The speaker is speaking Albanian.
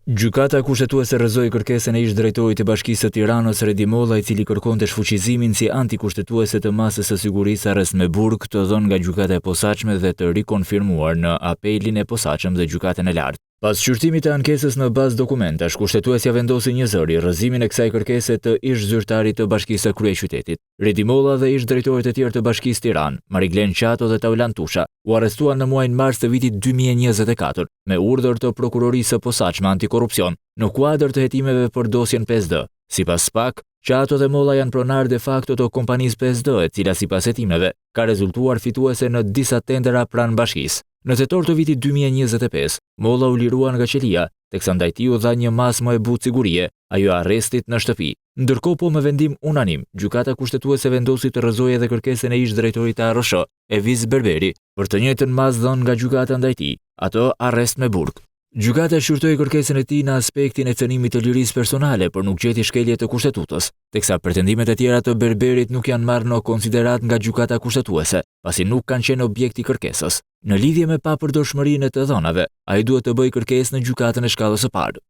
Gjykata kushtetuese rrëzoi kërkesën e ish-drejtorit të Bashkisë së Tiranës Redi Molla, i cili kërkonte shfuqizimin si antikushtetuese të masës së sigurisë arrest me burg, të dhënë nga gjykata e posaçme dhe të rikonfirmuar në apelin e posaçëm dhe gjykatën e lartë. Pas shqyrtimit të ankesës në bazë dokumentash, kushtetuesja vendosi një zëri rrëzimin e kësaj kërkese të ish-zyrtarit të Bashkisë së Kryeqytetit. Redi Molla dhe ish-drejtorët e tjerë të Bashkisë Tiranë, Mariglen Qato dhe Taulan Tusha, u arrestuan në muajin mars të vitit 2024 me urdhër të prokurorisë së posaçme antikorrupsion në kuadër të hetimeve për dosjen 5D. Sipas SPAK, Qato dhe Molla janë pronar de facto të kompanisë 5D, e cila sipas hetimeve ka rezultuar fituese në disa tendera pranë bashkisë. Në tetor të vitit 2025, Molla u lirua nga qelia, teksa ndaj tij u dha një mas më e butë sigurie, ajo arrestit në shtëpi. Ndërkohë, po me vendim unanim, gjykata kushtetuese vendosi të rrëzojë edhe kërkesën e ish-drejtorit të ARSH, Eviz Berberi, për të njëjtën mas dhënë nga gjykata ndaj tij, atë arrest me burg. Gjykata shqyrtoi kërkesën e tij në aspektin e cënimit të lirisë personale, por nuk gjeti shkelje të kushtetutës, teksa pretendimet e tjera të Berberit nuk janë marrë në konsiderat nga gjykata kushtetuese, pasi nuk kanë qenë objekt i kërkesës. Në lidhje me papërdorshmërinë e të dhënave, ai duhet të bëjë kërkesë në gjykatën e shkallës së parë.